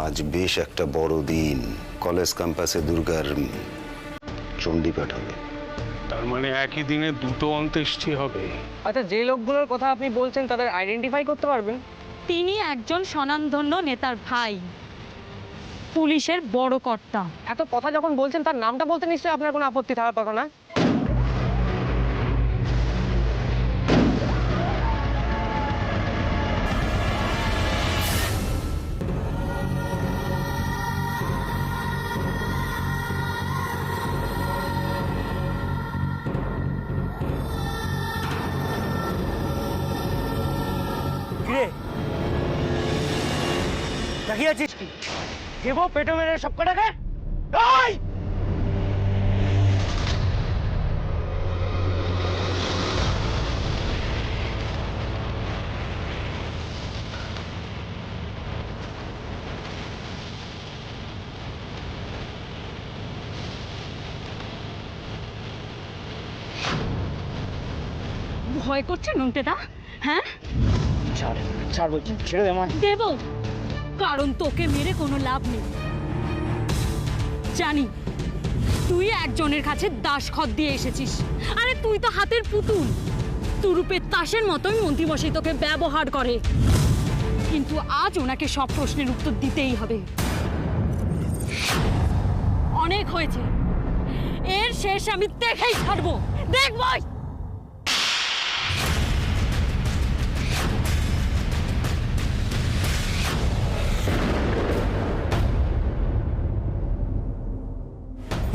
আজ বেশ একটা বড় দিন। কলেজ ক্যাম্পাসে দুর্গার চণ্ডীপাঠ হবে। তার মানে একই দিনে দুটো অন্ত্যেষ্টি হবে? আচ্ছা, যে লোকগুলোর কথা আপনি বলছেন তাদের আইডেন্টিফাই করতে পারবেন? তিনি একজন স্বনামধন্য নেতার ভাই, পুলিশের বড় কর্তা। এত কথা যখন বলছেন তার নামটা বলতে নিশ্চয়ই আপনার কোনো আপত্তি থাকার কথা না? দেখিয়ে আছিস কি? দেবো পেটো মেরে সব কটাকে। ভয় করছে নন্টেদা? হ্যাঁ, ছাড় ছাড় বলছি, ছেড়ে দে আমার। দেব, কারণ তোকে মেরে কোনো লাভ নেই। জানি তুই একজনের কাছে দাসখত দিয়ে এসেছিস। আরে তুই তো হাতের পুতুল, তুরুপের তাসের মতোই মন্ত্রীমশাই তোকে ব্যবহার করে। কিন্তু আজ ওনাকে সব প্রশ্নের উত্তর দিতেই হবে। অনেক হয়েছে, এর শেষ আমি দেখেই ছাড়বো। দেখবই।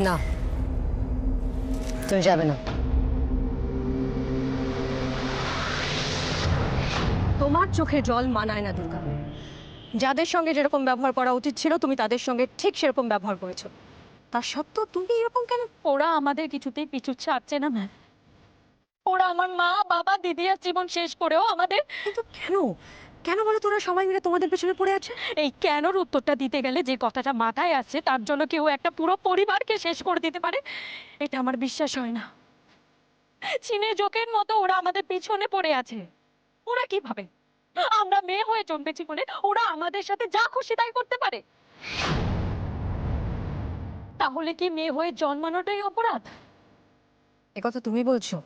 না, তুমি যাবে না। তোমার চোখে জল মানায় না দুর্গা। যাদের সঙ্গে যেরকম ব্যবহার করা উচিত ছিল তুমি তাদের সঙ্গে ঠিক সেরকম ব্যবহার করেছো। তা সত্ত্বেও তুমি এরকম কেন? ওরা আমাদের কিছুতেই পিছু ছাড়ছে না ম্যাম। ওরা আমার মা, বাবা, দিদি আর জীবন শেষ করেও আমাদের। কিন্তু কেন কেন বলো, তোরা সবাই মিলে তোমাদের পেছনে পড়ে আছে? এই কেনর উত্তরটা দিতে গেলে যে কথাটা মাথায় আসছে তার জন্য কেউ একটা পুরো পরিবারকে শেষ করে দিতে পারে, এটা আমার বিশ্বাস হয় না। চীনে জোকের মতো ওরা আমাদের পিছনে পড়ে আছে। ওরা কি ভাবে আমরা মেয়ে হয়ে জন্মেছি বলে ওরা আমাদের সাথে যা খুশি তাই করতে পারে? তাহলে কি মেয়ে হয়ে জন্মানোটাই অপরাধ? একথা তুমি বলছো?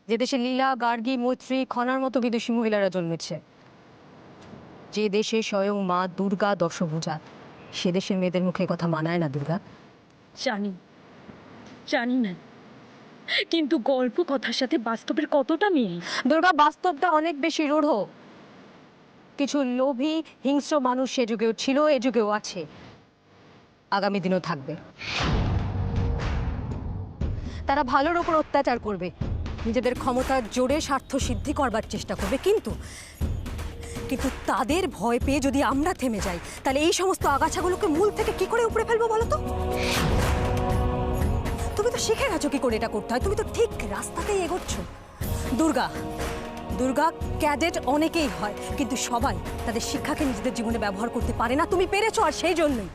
যে দেশে লীলা, গার্গী, মৈত্রী, খনার মতো বিদেশি মহিলারা জন্মেছে, যে দেশে স্বয়ং মা দুর্গা দশভুজা, সে দেশের মেয়েদের মুখে কথা মানায় না দুর্গা। জানি জানি না, কিন্তু গল্প কথার সাথে বাস্তবের কতটা মিল? দুর্গা, বাস্তবটা অনেক বেশি রূঢ়। কিছু লোভী হিংস্র মানুষ সে যুগেও ছিল, এ যুগেও আছে, আগামী দিনও থাকবে। তারা ভালোর উপর অত্যাচার করবে, নিজেদের ক্ষমতার জোরে স্বার্থ সিদ্ধি করবার চেষ্টা করবে, কিন্তু কিন্তু তাদের ভয় পেয়ে যদি আমরা থেমে যাই তাহলে এই সমস্ত আগাছাগুলোকে মূল থেকে কি করে উপড়ে ফেলবো বলো তো? তুমি তো শিখে গেছো কি করে এটা করতে হয়, তুমি তো ঠিক রাস্তাতেই এগোচ্ছ। দুর্গা, দুর্গা ক্যাডেট অনেকেই হয়, কিন্তু সবাই তাদের শিক্ষাকে নিজেদের জীবনে ব্যবহার করতে পারে না। তুমি পেরেছো, আর সেই জন্যই,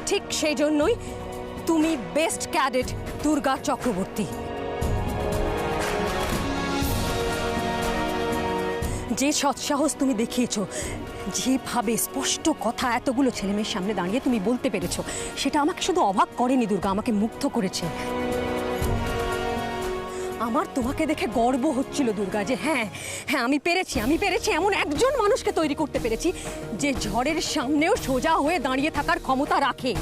ঠিক সেই জন্যই তুমি বেস্ট ক্যাডেট দুর্গা চক্রবর্তী। যে সৎসাহস তুমি দেখিয়েছো, যেভাবে স্পষ্ট কথা এতগুলো ছেলেমেয়ের সামনে দাঁড়িয়ে তুমি বলতে পেরেছো, সেটা আমাকে শুধু অবাক করেনি দুর্গা, আমাকে মুগ্ধ করেছে। আমার তোমাকে দেখে গর্ব হচ্ছিল দুর্গা, যে হ্যাঁ হ্যাঁ আমি পেরেছি এমন একজন মানুষকে তৈরি করতে পেরেছি যে ঝড়ের সামনেও সোজা হয়ে দাঁড়িয়ে থাকার ক্ষমতা রাখে।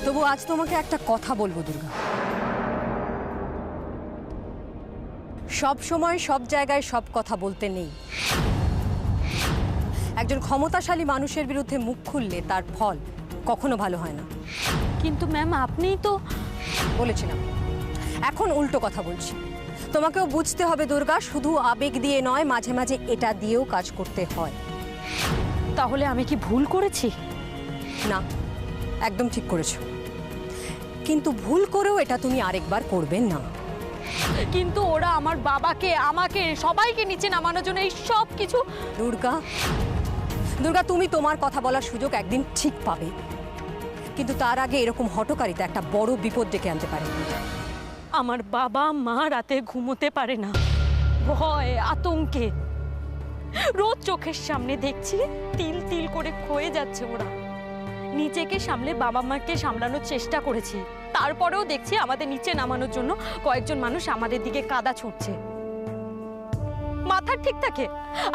তবু আজ তোমাকে একটা কথা বলবো দুর্গা। সব সময় সব জায়গায় সব কথা বলতে নেই। একজন ক্ষমতাশালী মানুষের বিরুদ্ধে মুখ খুললে তার ফল কখনো ভালো হয় না। কিন্তু ম্যাম, আপনিই তো বলেছিলাম, এখন উল্টো কথা বলছি। তোমাকেও বুঝতে হবে দুর্গা, শুধু আবেগ দিয়ে নয়, মাঝে মাঝে এটা দিয়েও কাজ করতে হয়। তাহলে আমি কি ভুল করেছি? না, একদম ঠিক করেছো, কিন্তু ভুল করেও এটা তুমি আরেকবার করবে না। কিন্তু ওরা আমার বাবাকে, আমাকে, সবাইকে নিচে নামানোর জন্য এই সব কিছু। দুর্গা, দুর্গা, তুমি তোমার কথা বলার সুযোগ একদিন ঠিক পাবে, কিন্তু তার আগে এরকম হঠকারিতা একটা বড় বিপদ ডেকে আনতে পারে। আমার বাবা মা রাতে ঘুমোতে পারে না, ভয় আতঙ্কে। রোজ চোখের সামনে দেখছি তিল তিল করে ক্ষয়ে যাচ্ছে ওরা। নিজেকে সামলে বাবা মাকে সামলানোর চেষ্টা করেছি, তারপরেও দেখছি আমাদের নিচে নামানোর জন্য কয়েকজন মানুষ আমাদের দিকে কাদা ছুটছে। মাথা ঠিক থাকে?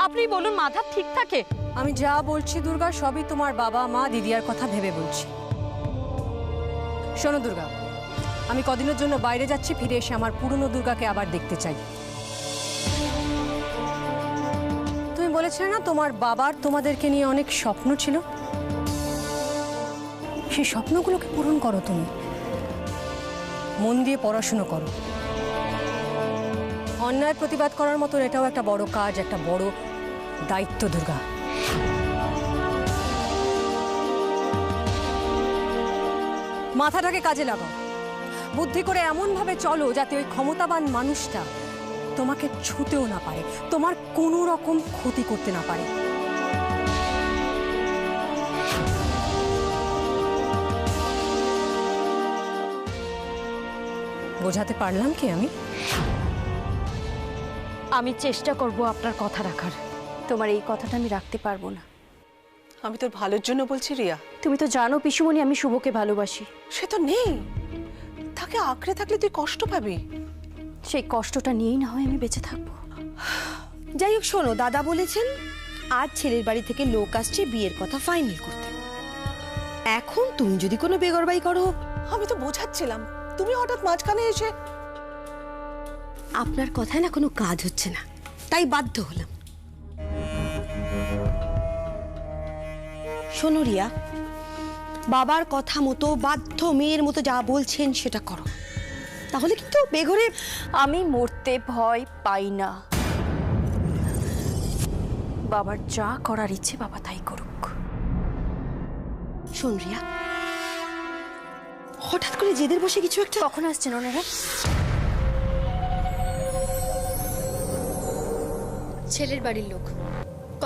আপনি বলুন, মাথা ঠিক থাকে? আমি যা বলছি দুর্গা, সবই তোমার বাবা মা দিদিয়ার কথা ভেবে বলছি। শোনো দুর্গা, আমি কদিনের জন্য বাইরে যাচ্ছি, ফিরে এসে আমার পুরনো দুর্গাকে আবার দেখতে চাই। তুমি বলেছিলে না তোমার বাবার তোমাদেরকে নিয়ে অনেক স্বপ্ন ছিল, সেই স্বপ্নগুলোকে পূরণ করো। তুমি মন দিয়ে পড়াশুনো করো। অন্যায় প্রতিবাদ করার মতন এটাও একটা বড় কাজ, একটা বড় দায়িত্ব দুর্গা। মাথাটাকে কাজে লাগাও, বুদ্ধি করে এমন ভাবে চলো যাতে ওই ক্ষমতাবান মানুষটা তোমাকে ছুঁতেও না পারে, তোমার কোনো রকম ক্ষতি করতে না পারে। বোঝাতে পারলাম কি আমি? আমি চেষ্টা করব আপনার কথা রাখার। তোমার এই কথাটা আমি রাখতে পারবো না। আমি তোর ভালোর জন্য বলছি রিয়া। তুমি তো জানো পিসুমণি আমি শুভকে ভালোবাসি। সে তো নেই, তাকে আঁকড়ে থাকলে তুই কষ্ট পাবি। সেই কষ্টটা নিয়েই না হয় আমি বেঁচে থাকবো। যাই হোক শোনো, দাদা বলেছেন আজ ছেলের বাড়ি থেকে লোক আসছে বিয়ের কথা ফাইনাল করতে। এখন তুমি যদি কোনো বেগরবাই করো। আমি তো বোঝাচ্ছিলাম, তুমি হঠাৎ মাঝখানে এসে। আপনার কথায় না কোনো কাজ হচ্ছে না, তাই বাধ্য হলাম। শোনো রিয়া, বাবার কথা মতো বাধ্য মেয়ের মতো যা বলছেন সেটা করো, তাহলে কিন্তু বেঘরে। আমি মরতে ভয় পাই না। বাবার যা করার ইচ্ছে বাবা তাই করুক। শোন রিয়া, হঠাৎ করে জেদের বসে কিছু একটা। কখন আসছেন ওনারা? ছেলের বাড়ির লোক।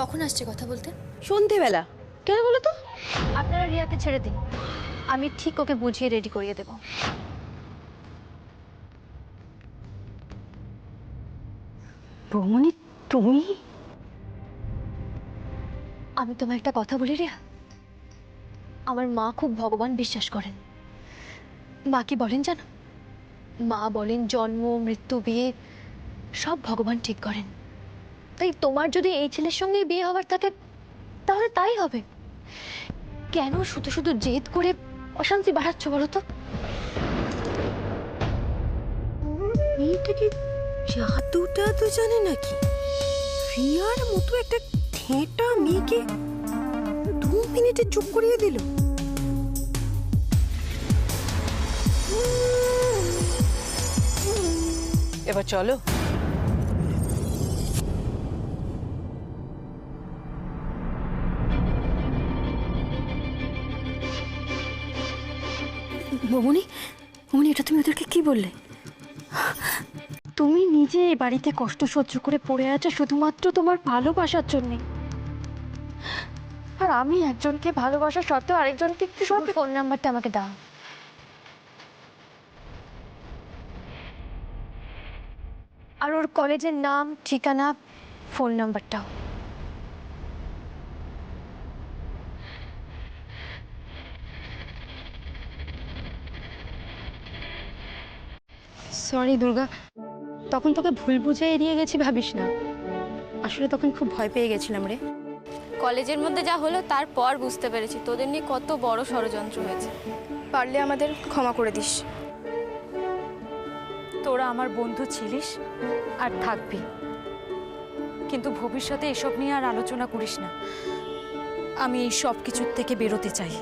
কখন আসছে কথা বলতে? সন্ধেবেলা। কেন বলো তো? আপনারা রিয়াকে ছেড়ে দিন, আমি ঠিক ওকে বুঝিয়ে রেডি করিয়ে দেব। বৌমনি তুমি? আমি তোমায় একটা কথা বলি রিয়া, আমার মা খুব ভগবান বিশ্বাস করেন। মা কি বলেন জানো? মা বলেন জন্ম মৃত্যু বিয়ে সব ভগবান ঠিক করেন। তাই তোমার যদি এই ছেলের সঙ্গে বিয়ে হওয়ার থাকে তাহলে তাই হবে। কেন শুধু শুধু জেদ করে অশান্তি বাড়াচ্ছ বলো তো? মেয়েটাকে জাদুটা তো জানে নাকি? রিয়ার মতো একটা ঠেঁটা মেয়েকে 2 মিনিটে চুপ করিয়ে দিল। এবার চলো। বৌমনি, বৌমনি এটা তুমি ওদেরকে কি বললে? তুমি নিজে এ বাড়িতে কষ্ট সহ্য করে পড়ে আছো শুধুমাত্র তোমার ভালোবাসার জন্যে, আর আমি একজনকে ভালোবাসা সত্ত্বেও আরেকজনকে একটু ফোন নাম্বারটা আমাকে দাও। আর ওর কলেজের নাম, ঠিকানা, ফোন নাম্বারটাও। সরি দুর্গা, তখন তোকে ভুল বুঝে এড়িয়ে গেছি ভাবিস না, আসলে তখন খুব ভয় পেয়ে গেছিলাম রে। কলেজের মধ্যে যা হলো তারপর বুঝতে পেরেছি তোদের নিয়ে কত বড় ষড়যন্ত্র হয়েছে। পারলে আমাদের ক্ষমা করে দিস। তোরা আমার বন্ধু ছিলিস আর থাকবি, কিন্তু ভবিষ্যতে এসব নিয়ে আর আলোচনা করিস না। আমি এই সব কিছুর থেকে বেরোতে চাই।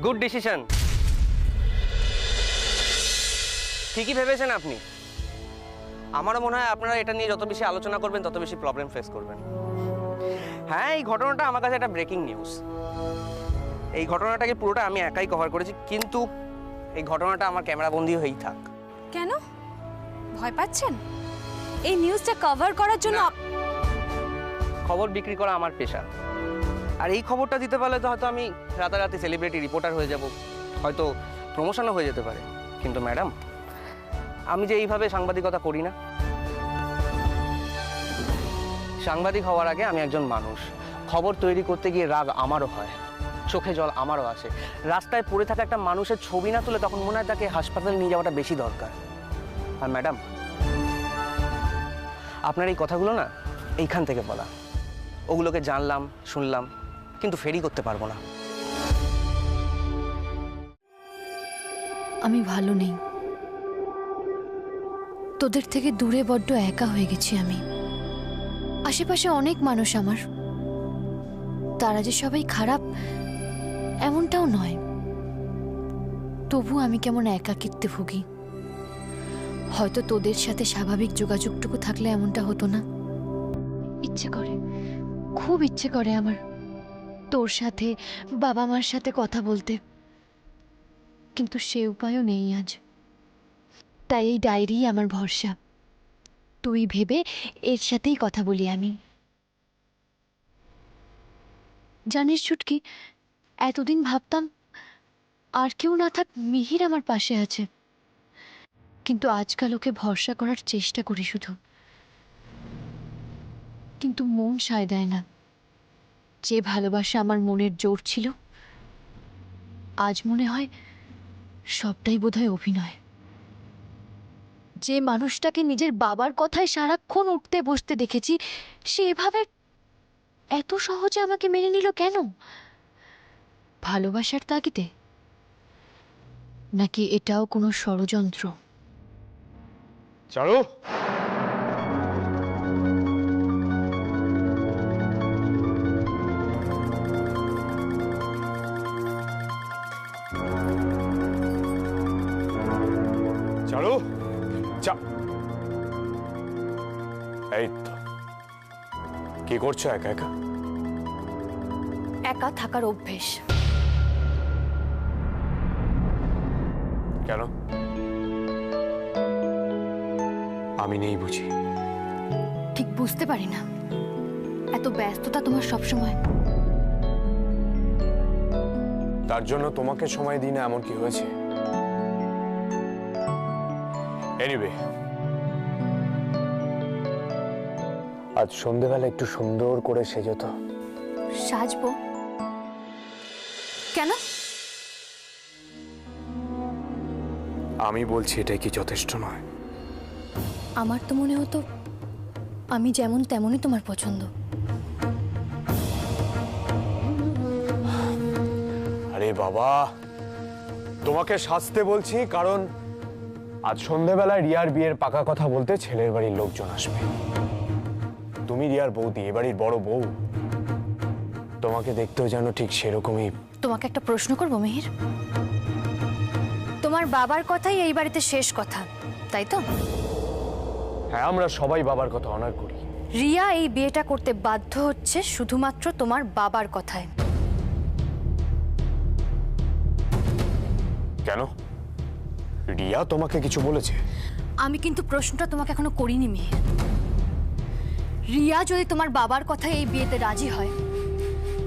Good decision. ঠিকই ভেবেছেন আপনি। আমারও মনে হয় আপনারা এটা নিয়ে যত বেশি আলোচনা করবেন তত বেশি প্রবলেম ফেস করবেন। হ্যাঁ, এই ঘটনাটা আমার কাছে একটা ব্রেকিং নিউজ। এই ঘটনাটাকে পুরোটা আমি একাই কভার করেছি, কিন্তু এই ঘটনাটা আমার ক্যামেরাবন্দি হয়েই থাক। কেন ভয় পাচ্ছেন? এই নিউজটা কভার করার জন্য খবর বিক্রি করা আমার পেশা, আর এই খবরটা দিতে পারলে তো হয়তো আমি রাতারাতি সেলিব্রিটি রিপোর্টার হয়ে যাব, হয়তো প্রমোশনও হয়ে যেতে পারে। কিন্তু ম্যাডাম, আমি যে এইভাবে সাংবাদিকতা করি না। সাংবাদিক হওয়ার আগে আমি একজন মানুষ। খবর তৈরি করতে গিয়ে রাগ আমারও হয়, চোখে জল আমারও আসে। রাস্তায় পড়ে থাকা একটা মানুষের ছবি না তুলে তখন মনে হয় তাকে হাসপাতালে নিয়ে যাওয়াটা বেশি দরকার। আর ম্যাডাম, আপনার এই কথাগুলো না এইখান থেকে বলা। ওগুলোকে জানলাম, শুনলাম, কিন্তু ফেরি করতে পারবো না। আমি ভালো নেই, তোদের থেকে দূরে বড্ড একা হয়ে গেছি আমি। আশেপাশে অনেক মানুষ আমার, তারা যে সবাই খারাপ এমনটাও নয়, তবু আমি কেমন একাকিত্বে ভুগি। হয়তো তোদের সাথে স্বাভাবিক যোগাযোগটুকু থাকলে এমনটা হতো না। ইচ্ছে করে, খুব ইচ্ছে করে আমার তোর সাথে, বাবা মার সাথে কথা বলতে, কিন্তু সে উপায়ও নেই আজ। তাই এই ডায়েরি আমার ভরসা। তুই ভেবে এর সাথেই কথা বলি আমি। জানিস ছুটকি, এতদিন ভাবতাম আর কেউ না থাক মিহির আমার পাশে আছে, কিন্তু আজকাল ওকে ভরসা করার চেষ্টা করি শুধু, কিন্তু মন সায় দেয় না। যে ভালোবাসা আমার মনের জোর ছিল, আজ মনে হয় সবটাই বোধহয় অভিনয়। যে মানুষটাকে নিজের বাবার কথায় সারাক্ষণ উঠতে বসতে দেখেছি, সে এভাবে এত সহজে আমাকে মেনে নিল কেন? ভালোবাসার তাগিদে? নাকি এটাও কোনো ষড়যন্ত্র? চারু, চারু, এই তো, কি করছো একা একা? একা থাকার অভ্যেস। কেন? আমি নেই বুঝি? ঠিক বুঝতে পারি না, এত ব্যস্ততা তোমার সবসময়। তার জন্য তোমাকে সময় দিই না এমন কি হয়েছে? এনিওয়ে, আজ সন্ধেবেলা একটু সুন্দর করে সেজো তো। সাজবো? কেন? আমি বলছি এটাই কি যথেষ্ট নয়? আমার তো মনে হতো আমি যেমন তেমনই তোমার পছন্দ। আরে বাবা, তোমাকে সাজতে বলছি কারণ আজ সন্ধেবেলায় রিয়ার বিয়ের পাকা কথা বলতে ছেলের বাড়ির লোকজন আসবে। তুমি রিয়ার বৌদি, এ বাড়ির বড় বউ, তোমাকে দেখতেও যেন ঠিক সেরকমই। তোমাকে একটা প্রশ্ন করবো মিহির? তোমার বাবার কথাই এই বাড়িতে শেষ কথা, তাই তো? হ্যাঁ, আমরা সবাই বাবার কথা অনার করি। রিয়া এই বিয়েটা করতে বাধ্য হচ্ছে শুধুমাত্র তোমার বাবার কথায়। কেন? রিয়া তোমাকে কিছু বলেছে? আমি কিন্তু প্রশ্নটা তোমাকে এখনো করিনি মিহির। রিয়া যদি তোমার বাবার কথায় এই বিয়েতে রাজি হয়,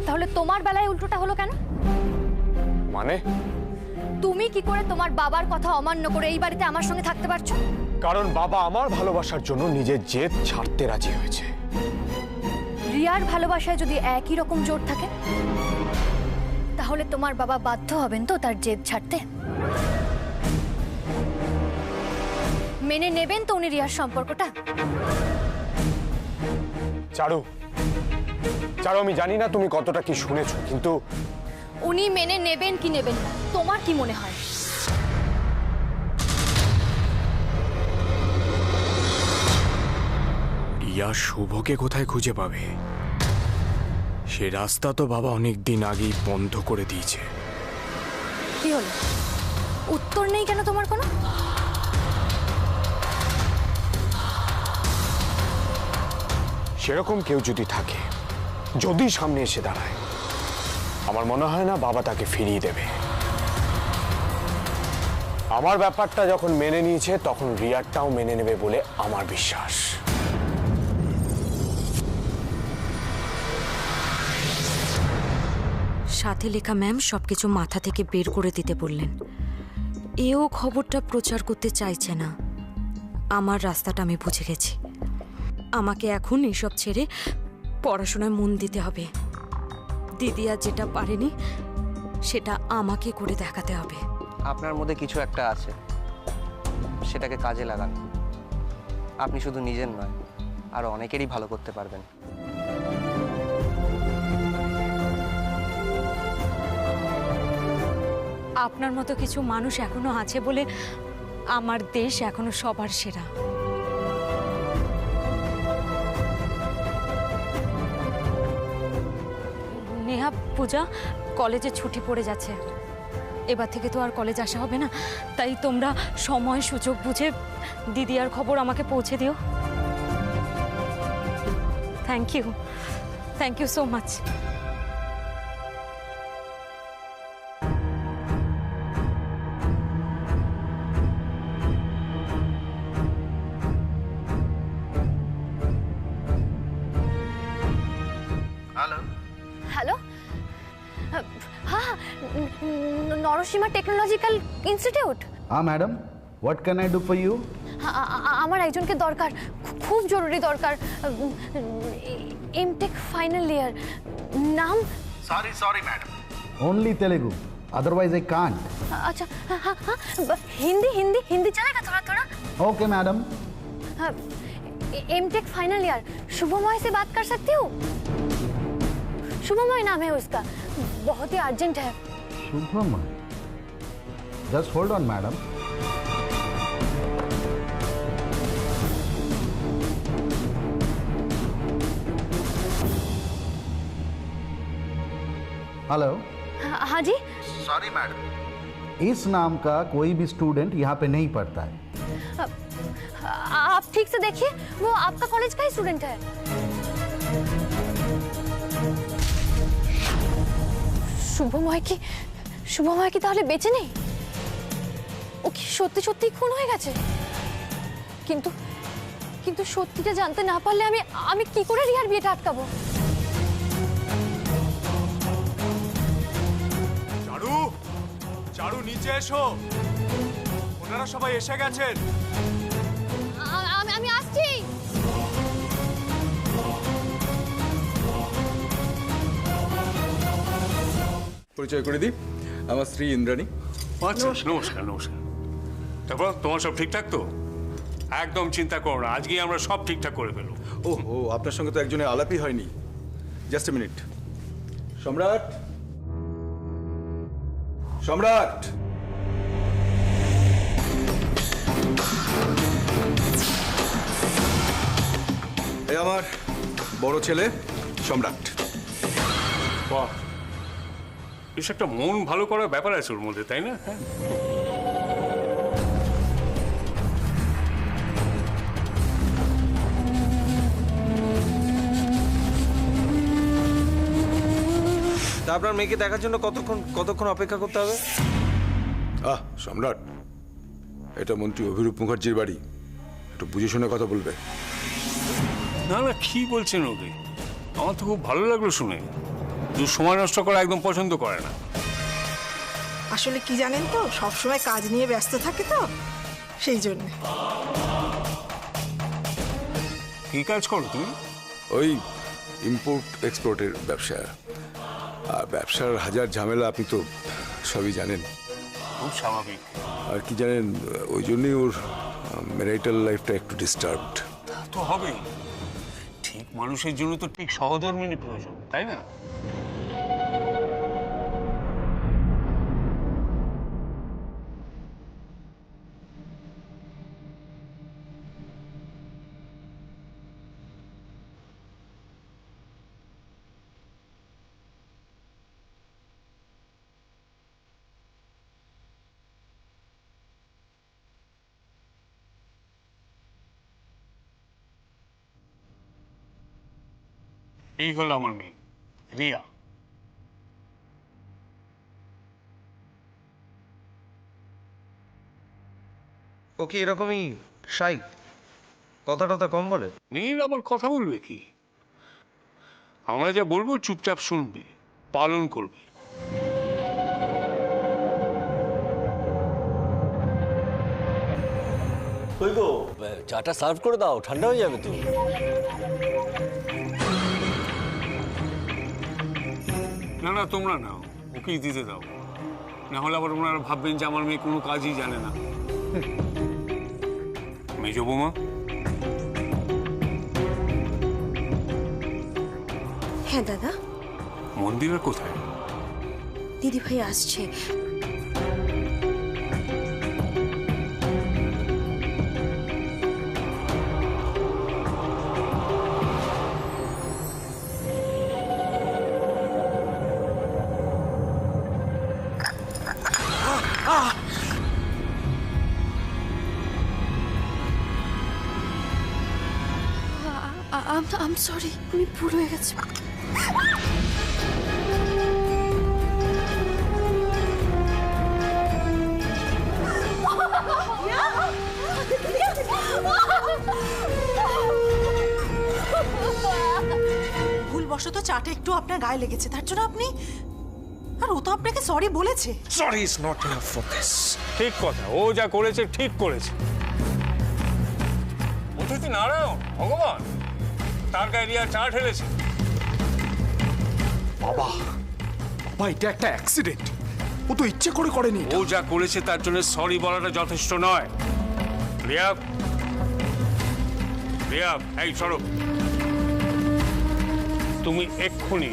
তাহলে তোমার বেলায় উল্টোটা হলো কেন? মানে? তুমি কি করে তোমার বাবার কথা অমান্য করে এই বাড়িতে আমার সঙ্গে থাকতে পারছো? কারণ বাবা আমার ভালোবাসার জন্য নিজের জেদ ছাড়তে রাজি হয়েছে। রিয়ার ভালোবাসায় যদি একই রকম জোর থাকে, তাহলে তোমার বাবা বাধ্য হবেন তো তার জেদ ছাড়তে? মেনে নেবেন তো উনি রিয়ার সম্পর্কটা? চারু, চারু, আমি জানি না তুমি কতটা কি শুনেছো, কিন্তু উনি মেনে নেবেন কি নেবেন না, তোমার কি মনে হয়? রিয়া শুভকে কোথায় খুঁজে পাবে? সে রাস্তা তো বাবা অনেক দিন আগেই বন্ধ করে দিয়েছে। কি হলো, উত্তর নেই কেন তোমার কোনো? সেরকম কেউ যদি থাকে, যদি সামনে এসে দাঁড়ায়, আমার মনে হয় না বাবা তাকে ফিরিয়ে দেবে। আমার ব্যাপারটা যখন মেনে নিয়েছে, তখন রিয়ারটাও মেনে নেবে বলে আমার বিশ্বাস। সাথে লেখা ম্যাম সবকিছু মাথা থেকে বের করে দিতে বললেন। এও খবরটা প্রচার করতে চাইছে না, আমার রাস্তাটা আমি বুঝে গেছি। আমাকে এখন এসব ছেড়ে পড়াশোনায় মন দিতে হবে। দিদি আর যেটা পারেনি সেটা আমাকে করে দেখাতে হবে। আপনার মধ্যে কিছু একটা আছে, সেটাকে কাজে লাগান। আপনি শুধু নিজের নয়, আরো অনেকেরই ভালো করতে পারবেন। আপনার মতো কিছু মানুষ এখনো আছে বলে আমার দেশ এখনো সবার সেরা। নেহা, পূজা, কলেজে ছুটি পড়ে যাচ্ছে, এবার থেকে তো আর কলেজ আসা হবে না, তাই তোমরা সময় সুযোগ বুঝে দিদি আর খবর আমাকে পৌঁছে দিও। Thank you so much. Hello, হ্যাঁ, নরসীমা টেকনোলজিক্যাল ইনস্টিটিউট। हाँ madam, what can I do for you? আমার একজনকে দরকার, খুব জরুরি দরকার। এমটেক ফাইনাল ইয়ার, নাম? Sorry madam, only Telugu, otherwise I can't. अच्छा, हाँ, हिंदी हिंदी हिंदी चलेगा थोड़ा थोड़ा? Okay madam. MTech final year, Shubhamay से बात कर सकती हूँ? शुभमय नाम है उसका, बहुत ही अर्जेंट है। Shubhamay, just hold on madam. Hello. हाँ जी। सॉरी मैडम, इस नाम का कोई भी स्टूडेंट यहाँ पे नहीं पढ़ता है। आप ठीक से देखिए, वो आपका कॉलेज का ही स्टूडेंट है। শুভময় কি তাহলে বেঁচে নেই? ও কি সত্যি সত্যি খুন হয়ে গেছে? কিন্তু কিন্তু সত্যিটা জানতে না পারলে আমি কি করে রিয়ার বিয়েটা আটকাবো? চারু নিচে এসো, ওনারা সবাই এসে গেছেন। আমি আসছি। পরিচয় করে দিই, আমার স্ত্রী ইন্দ্রাণী। আচ্ছা, নমস্কার নমস্কার। তারপর তোমার সব ঠিকঠাক তো? একদম চিন্তা করো না, আজকেই আমরা সব ঠিকঠাক করে ফেলবো। ও, আপনার সঙ্গে তো একজনের আলাপই হয়নি। Just a minute. সম্রাট, সম্রাট, এই আমার বড় ছেলে সম্রাট। বাহ, বেশ একটা মন ভালো করার ব্যাপার আছে ওর মধ্যে, তাই না? হ্যাঁ। তা আপনার মেয়েকে দেখার জন্য কতক্ষণ অপেক্ষা করতে হবে? সম্রাট, এটা মন্ত্রী অভিরূপ মুখার্জির বাড়ি, একটু বুঝে শুনে কথা বলবে। না না, কি বলছেন ওকে? আমার তো খুব ভালো লাগলো শুনে। সময় নষ্ট করা একদম পছন্দ করে না। আসলে কি জানেন তো, সবসময় কাজ নিয়ে ব্যস্ত থাকে তো, সেই জন্য। কি কাজ করো তুমি? ওই ইম্পোর্ট এক্সপোর্টের ব্যবসা। আর ব্যবসার হাজার ঝামেলা আপনি তো সবই জানেন। খুব স্বাভাবিক। আর কি জানেন, ওই জন্যই ওর ম্যারিটাল লাইফটা একটু ডিস্টার্বড। তা তো হবেই, ঠিক মানুষের জন্য তো ঠিক সহধর্মিনী প্রয়োজন, তাই না? এই হলো আমার মেয়ে রিয়া। ও কি এরকমই শাই, কথা টথা কম বলে? মেয়ের আবার কথা বলবে কি? আমরা যা বলবো চুপচাপ শুনবে, পালন করবে। ওই গো চাটা সার্ভ করে দাও, ঠান্ডা হয়ে যাবে তো। না না, তোমরা নাও, ওকেই দিতে দাও, না হলে আবার ওনারা ভাববেন যে আমার মেয়ে কোনো কাজই জানে না। মেজো বৌমা, হ্যাঁ দাদা। মন্দিরের কোথায়? দিদি ভাই আসছে। আম সরি, আমি ভুল হয়ে গেছে। ভুলবশত চাটা একটু আপনার গায়ে লেগেছে, তার জন্য আপনি, আর ও তো আপনাকে সরি বলেছে। Sorry is not enough for this. ঠিক কথা, ও যা করেছে ঠিক করেছে। অতিথি নারায়ণ ভগবান, তার গায়ে রিয়া চা ঢেলেছে। বাবা বাবা, এটা একটা অ্যাক্সিডেন্ট, ও তো ইচ্ছে করে করেনি। ও যা করেছে তার জন্য সরি বলাটা যথেষ্ট নয়। রিয়া, রিয়া, এই সরো। তুমি এক্ষুনি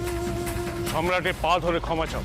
সম্রাটের পা ধরে ক্ষমা চাও।